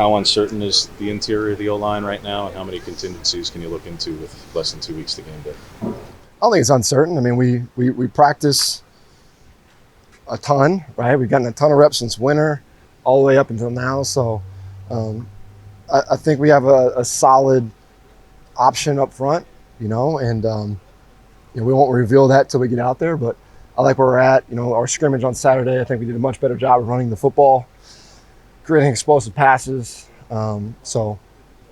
how uncertain is the interior of the O-line right now, and how many contingencies can you look into with less than 2 weeks to game day? I don't think it's uncertain. I mean, we practice a ton, right? We've gotten a ton of reps since winter all the way up until now. So I think we have a solid option up front, and we won't reveal that till we get out there, but I like where we're at. Our scrimmage on Saturday, I think we did a much better job of running the football, creating explosive passes. So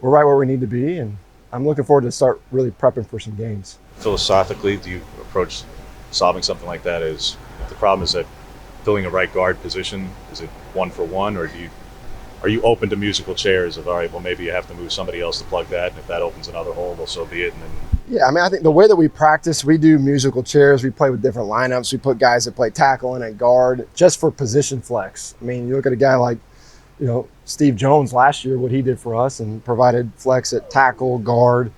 we're right where we need to be, and I'm looking forward to start really prepping for some games. Philosophically, do you approach solving something like that as, if the problem is that filling a right guard position, is it 1-for-1, or are you open to musical chairs of, all right, well, maybe you have to move somebody else to plug that, and if that opens another hole, well, so be it. And then yeah, I mean, I think the way that we practice, we do musical chairs. We play with different lineups. We put guys that play tackle in at guard just for position flex. I mean, you look at a guy like, Steve Jones last year, what he did for us and provided flex at tackle, guard.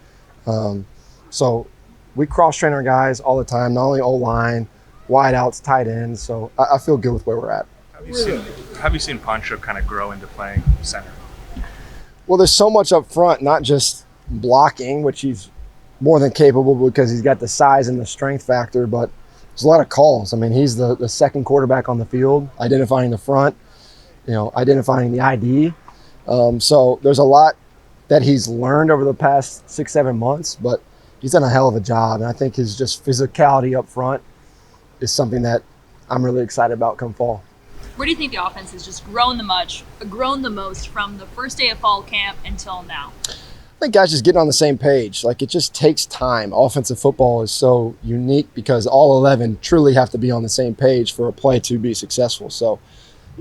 So we cross-train our guys all the time, not only O-line, wideouts, tight ends. So I feel good with where we're at. Have you seen Poncho kind of grow into playing center? Well, there's so much up front, not just blocking, which he's more than capable because he's got the size and the strength factor, but there's a lot of calls. I mean, he's the second quarterback on the field, identifying the front, identifying the ID. So there's a lot that he's learned over the past 6-7 months, but he's done a hell of a job. And I think his just physicality up front is something that I'm really excited about come fall. Where do you think the offense has just grown the most from the first day of fall camp until now? I think guys just getting on the same page. Like, it just takes time. Offensive football is so unique because all 11 truly have to be on the same page for a play to be successful. So,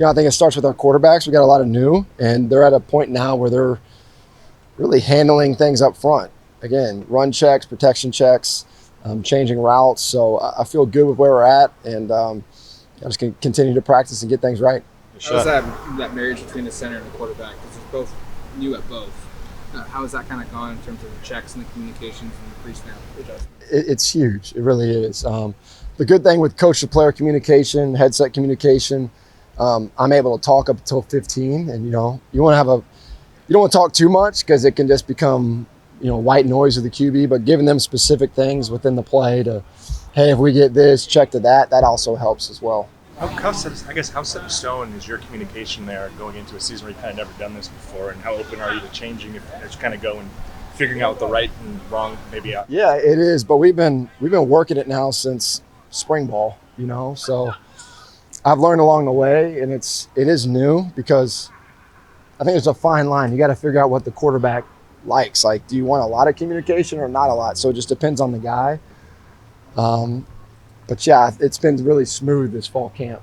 I think it starts with our quarterbacks. We got a lot of new, and they're at a point now where they're really handling things up front. Again, run checks, protection checks, changing routes. So I feel good with where we're at, and I just can continue to practice and get things right. How's that marriage between the center and the quarterback? Because they're both new at both. How has that kind of gone in terms of the checks and the communications and the pre-snap adjustment? It's huge. It really is. The good thing with coach-to-player communication, headset communication, I'm able to talk up until 15, and you don't want to talk too much because it can just become white noise with the QB. But giving them specific things within the play to, hey, if we get this, check to that also helps as well. How set in stone is your communication there going into a season where you've kind of never done this before, and how open are you to changing as you kind of go and figuring out the right and wrong maybe out? Yeah, it is, but we've been working it now since spring ball, so I've learned along the way, and it is new because I think there's a fine line. You got to figure out what the quarterback likes. Like, do you want a lot of communication or not a lot? So it just depends on the guy. But yeah, it's been really smooth this fall camp.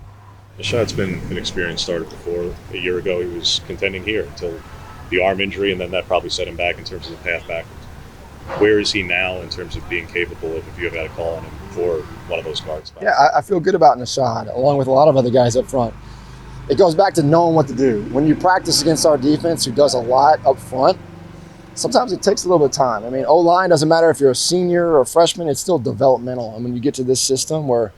Rashad's been an experienced starter before. A year ago, he was contending here until the arm injury, and then that probably set him back in terms of the path backwards. Where is he now in terms of being capable of, if you have had a call on him for one of those guard spots? Yeah, I feel good about Rashad, along with a lot of other guys up front. It goes back to knowing what to do. When you practice against our defense, who does a lot up front, sometimes it takes a little bit of time. I mean, O-line, doesn't matter if you're a senior or a freshman, it's still developmental. And when you get to this system where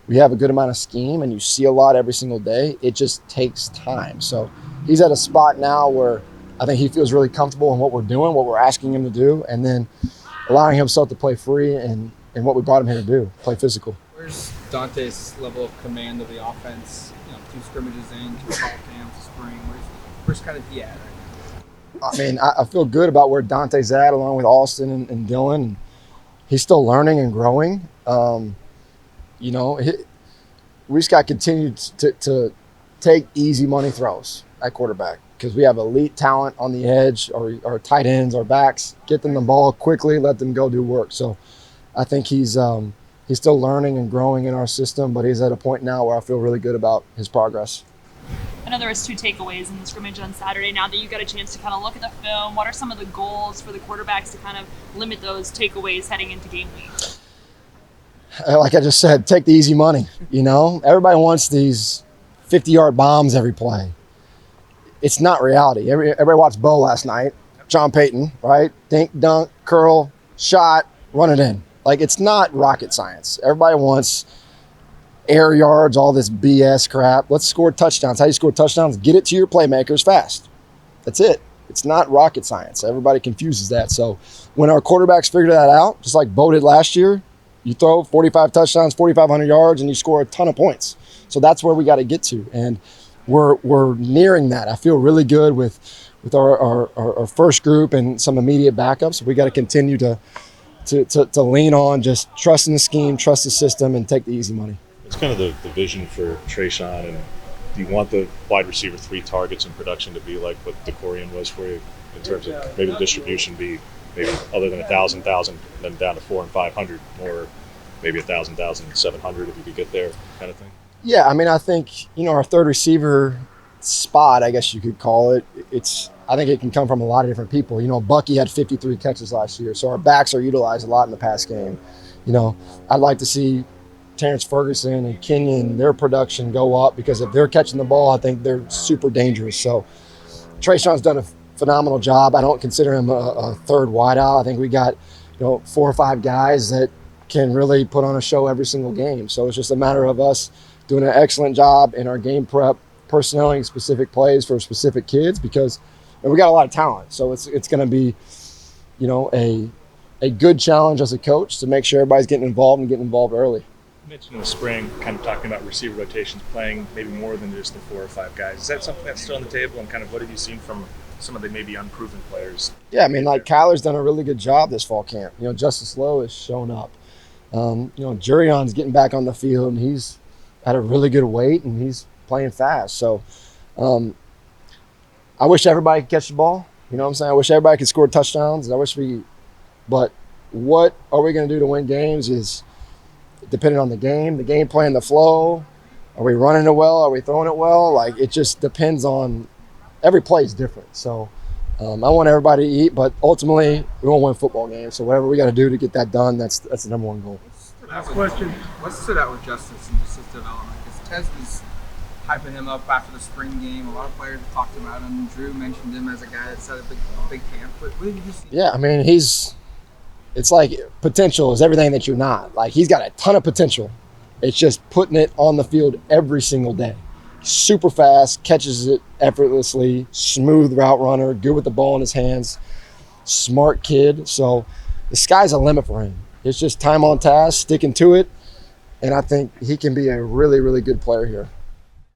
we have a good amount of scheme and you see a lot every single day, it just takes time. So he's at a spot now where I think he feels really comfortable in what we're doing, what we're asking him to do, and then allowing himself to play free and what we brought him here to do, play physical. Where's Dante's level of command of the offense? 2 scrimmages in, 2 fall camps, spring. Where's kind of he at right now? I mean, I feel good about where Dante's at, along with Austin and Dylan. He's still learning and growing. We just got to continue to take easy money throws at quarterback because we have elite talent on the edge, our tight ends, our backs. Get them the ball quickly, let them go do work. So I think he's still learning and growing in our system, but he's at a point now where I feel really good about his progress. I know there was 2 takeaways in the scrimmage on Saturday. Now that you got a chance to kind of look at the film, what are some of the goals for the quarterbacks to kind of limit those takeaways heading into game week? Like I just said, take the easy money. Everybody wants these 50-yard bombs every play. It's not reality. Everybody watched Bo last night, John Payton, right? Dink, dunk, curl, shot, run it in. Like, it's not rocket science. Everybody wants air yards, all this BS crap. Let's score touchdowns. How do you score touchdowns? Get it to your playmakers fast. That's it. It's not rocket science. Everybody confuses that. So when our quarterbacks figure that out, just like Bo did last year, you throw 45 touchdowns, 4,500 yards, and you score a ton of points. So that's where we got to get to. And we're nearing that. I feel really good with our first group and some immediate backups. We got to continue to lean on just trusting the scheme, trust the system, and take the easy money. It's kind of the vision for Trayshawn, and do you want the wide receiver 3 targets in production to be like what DeCorian was for you in terms of maybe the distribution be maybe other than 1,000, then down to 400 and 500, or maybe 1,000, 700 if you could get there, kind of thing? Yeah, I mean, I think, our third receiver spot, I guess you could call it, I think it can come from a lot of different people. Bucky had 53 catches last year, so our backs are utilized a lot in the pass game. I'd like to see Terrence Ferguson and Kenyon, their production go up, because if they're catching the ball, I think they're super dangerous. So Trayshawn's done a phenomenal job. I don't consider him a third wideout. I think we got 4 or 5 guys that can really put on a show every single game. So it's just a matter of us doing an excellent job in our game prep, personnelling specific plays for specific kids, because we got a lot of talent. So it's going to be a good challenge as a coach to make sure everybody's getting involved early. You mentioned in the spring, kind of talking about receiver rotations, playing maybe more than just the 4 or 5 guys. Is that something that's still on the table, and kind of what have you seen from some of the maybe unproven players? Yeah, I mean, like Kyler's done a really good job this fall camp. Justice Lowe has shown up. Jurion's getting back on the field, and he's had a really good weight, and he's playing fast. So I wish everybody could catch the ball. You know what I'm saying? I wish everybody could score touchdowns. But what are we going to do to win games is depending on the game plan, the flow. Are we running it well? Are we throwing it well? Like, it just depends on every play is different. So I want everybody to eat, but ultimately we won't win football games. So whatever we got to do to get that done, that's the number one goal. Last question. What stood out with Justice and just his development? Because Tez was hyping him up after the spring game. A lot of players have talked about him. Drew mentioned him as a guy that's had a big camp. What did you see? Yeah, I mean, it's like potential is everything that you're not. Like, he's got a ton of potential. It's just putting it on the field every single day. Super fast, catches it effortlessly, smooth route runner, good with the ball in his hands, smart kid. So the sky's a limit for him. It's just time on task, sticking to it, and I think he can be a really, really good player here.